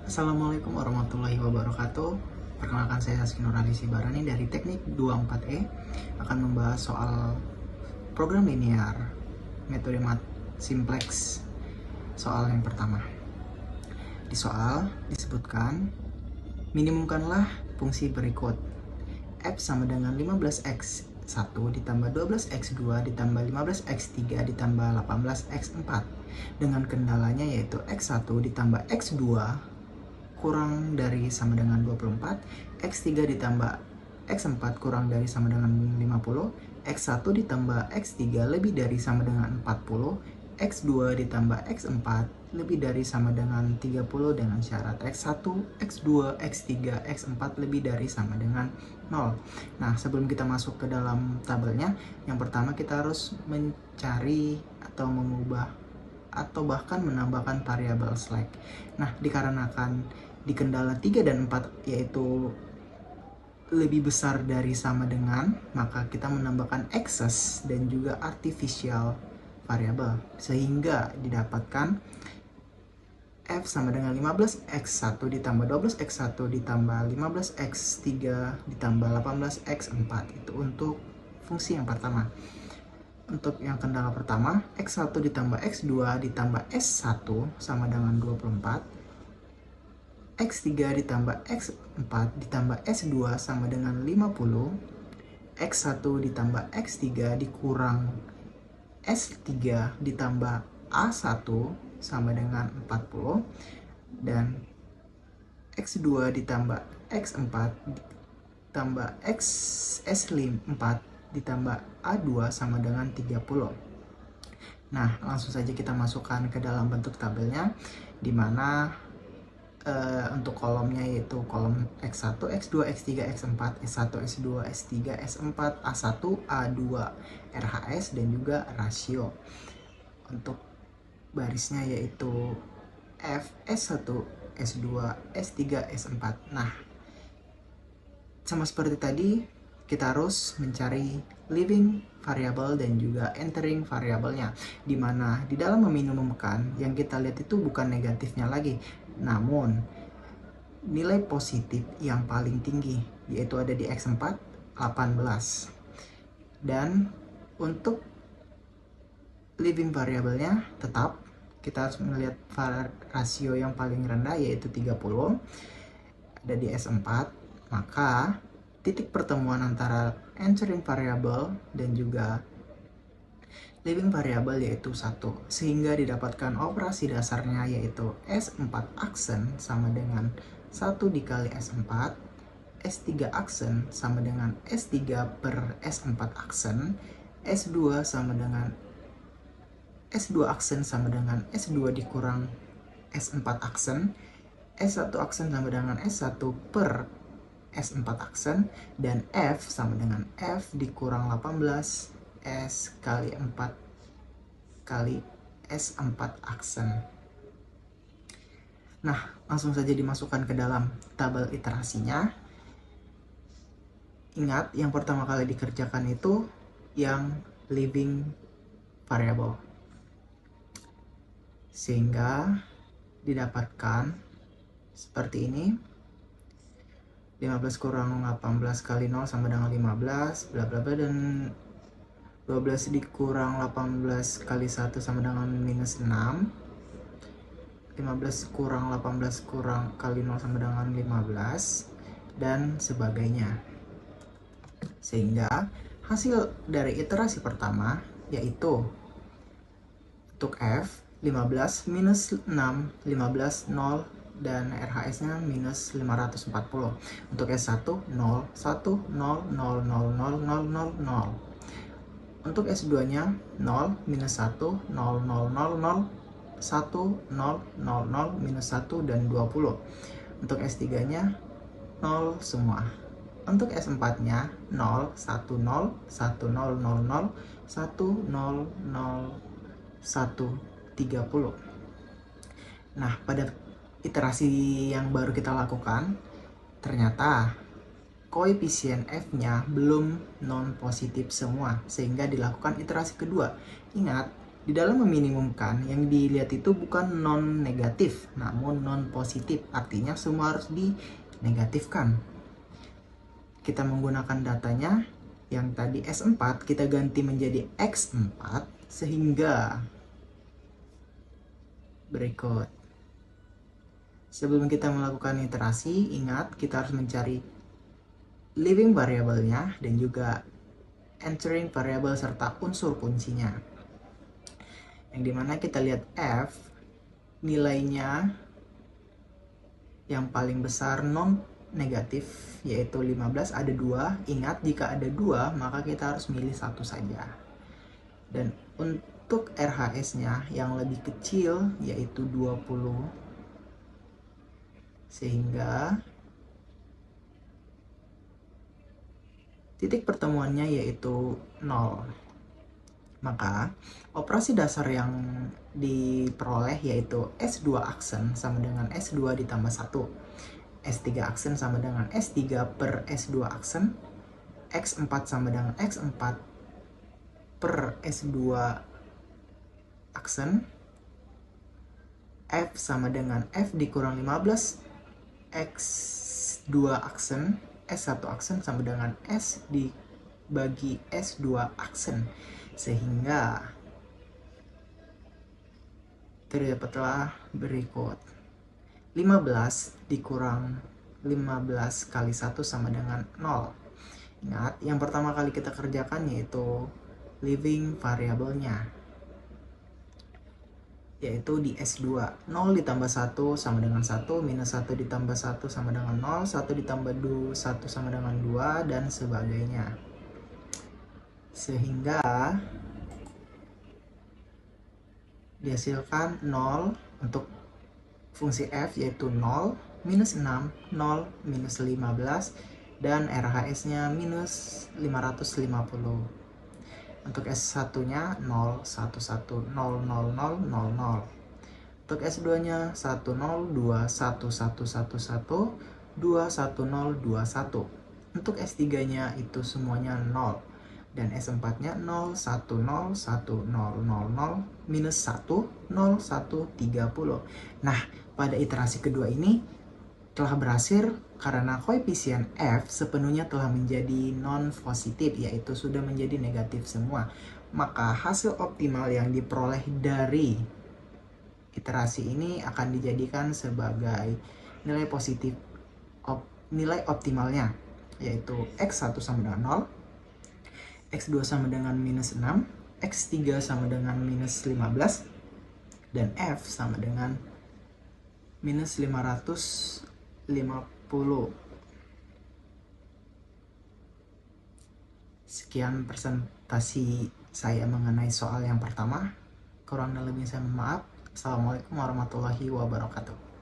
Assalamualaikum warahmatullahi wabarakatuh. Perkenalkan, saya Haskin Nurali Sibarani dari Teknik 24E akan membahas soal program linear metode mat simplex. Soal yang pertama. Di soal disebutkan minimumkanlah fungsi berikut. F sama dengan 15x1 ditambah 12x2 ditambah 15x3 ditambah 18x4 dengan kendalanya yaitu x1 ditambah x2 kurang dari sama dengan 24, x3 ditambah x4 kurang dari sama dengan 50, x1 ditambah x3 lebih dari sama dengan 40, x2 ditambah x4 lebih dari sama dengan 30 dengan syarat x1, x2, x3, x4 lebih dari sama dengan 0. Nah, sebelum kita masuk ke dalam tabelnya, yang pertama kita harus mencari atau mengubah atau bahkan menambahkan variabel slack. Nah, dikarenakan di kendala 3 dan 4 yaitu lebih besar dari sama dengan, maka kita menambahkan excess dan juga artificial variable sehingga didapatkan F sama dengan 15x1 ditambah 12x1 ditambah 15x3 ditambah 18x4. Itu untuk fungsi yang pertama. Untuk yang kendala pertama, x1 ditambah x2 ditambah s1 sama dengan 24, x3 ditambah x4 ditambah s2 sama dengan 50, x1 ditambah x3 dikurang s3 ditambah a1 sama dengan 40, dan x2 ditambah x4 ditambah s4 ditambah a2 sama dengan 30. Nah, langsung saja kita masukkan ke dalam bentuk tabelnya, di mana untuk kolomnya yaitu kolom x1, x2, x3, x4, s1, s2, s3, s4, a1, a2, RHS, dan juga rasio. Untuk barisnya yaitu F, S1, S2, S3, S4. Nah, sama seperti tadi, kita harus mencari leaving variable dan juga entering variabelnya, di mana di dalam meminimumkan yang kita lihat itu bukan negatifnya lagi, namun nilai positif yang paling tinggi yaitu ada di x4 18. Dan untuk leaving variabelnya tetap kita harus melihat rasio yang paling rendah yaitu 30 ada di S4, maka titik pertemuan antara entering variable dan juga leaving variable yaitu 1, sehingga didapatkan operasi dasarnya yaitu S4 aksen sama dengan 1 dikali S4, S3 aksen sama dengan S3 per S4 aksen, S2 sama dengan S2 aksen sama dengan S2 dikurang S4 aksen, S1 aksen sama dengan S1 per S4 aksen, dan F sama dengan F dikurang 18 S kali 4 kali S4 aksen. Nah, langsung saja dimasukkan ke dalam tabel iterasinya. Ingat, yang pertama kali dikerjakan itu yang leaving variable, sehingga didapatkan seperti ini. 15 kurang 18 kali 0 sama dengan 15, bla bla bla, dan 12 dikurang 18 kali 1 sama dengan minus 6, 15 kurang 18 kurang kali 0 sama dengan 15, dan sebagainya. Sehingga hasil dari iterasi pertama yaitu untuk F 15 minus 6, 15 0, dan RHS-nya minus 540. Untuk S1 0, 1, 0, 0, 0, 0, 0, 0, 0. Untuk S2-nya 0, minus 1, 0, 0, 0, 0, 1, 0, 0, 0, minus 1, dan 20. Untuk S3-nya 0 semua. Untuk S4-nya 0, 1, 0, 1, 0, 0, 0, 1, 0, 0, 1, 30. Nah, pada iterasi yang baru kita lakukan, ternyata koefisien F-nya belum non-positif semua, sehingga dilakukan iterasi kedua. Ingat, Di dalam meminimumkan, yang dilihat itu bukan non negatif, namun non positif. Artinya semua harus dinegatifkan. Kita menggunakan datanya yang tadi S4, kita ganti menjadi X4 sehingga berikut. Sebelum kita melakukan iterasi, ingat kita harus mencari leaving variabelnya dan juga entering variabel serta unsur kuncinya. Yang dimana kita lihat F, nilainya yang paling besar non negatif yaitu 15, ada 2. Ingat, jika ada 2 maka kita harus milih satu saja. Dan untuk RHS-nya yang lebih kecil yaitu 20, sehingga titik pertemuannya yaitu 0. Maka operasi dasar yang diperoleh yaitu S2 aksen sama dengan S2 ditambah 1, S3 aksen sama dengan S3 per S2 aksen, X4 sama dengan X4 per S2 aksen, F sama dengan F dikurang 15 X2 aksen, S1 aksen sama dengan S dibagi S2 aksen, sehingga terdapatlah berikut 15 dikurang 15 kali 1 sama dengan 0. Ingat, yang pertama kali kita kerjakan yaitu leaving variabelnya, yaitu di S2. 0 ditambah 1 sama dengan 1, minus 1 ditambah 1 sama dengan 0, 1 ditambah 1 sama dengan 2, dan sebagainya. Sehingga dihasilkan 0 untuk fungsi f yaitu 0, minus 6, 0, minus 15, dan RHS-nya minus 550. Untuk S1-nya 0, 1, 1, 0, 0, 0, 0, 0. Untuk S2-nya 1, 0, 2, 1, 1, 1, 1, 2, 1, 0, 2, 1. Untuk S3-nya itu semuanya 0. Dan S4-nya 0, 1, 0, 1, 0, 0, 0, minus 1, 0, 1, 30. Nah, pada iterasi kedua ini telah berhasil karena koefisien F sepenuhnya telah menjadi non-positif, yaitu sudah menjadi negatif semua. Maka hasil optimal yang diperoleh dari iterasi ini akan dijadikan sebagai nilai positif, nilai optimalnya, yaitu X1 sama dengan 0, X2 sama dengan minus 6, X3 sama dengan minus 15, dan F sama dengan minus 550. Sekian presentasi saya mengenai soal yang pertama. Kurang dan lebihnya saya mohon maaf. Assalamualaikum warahmatullahi wabarakatuh.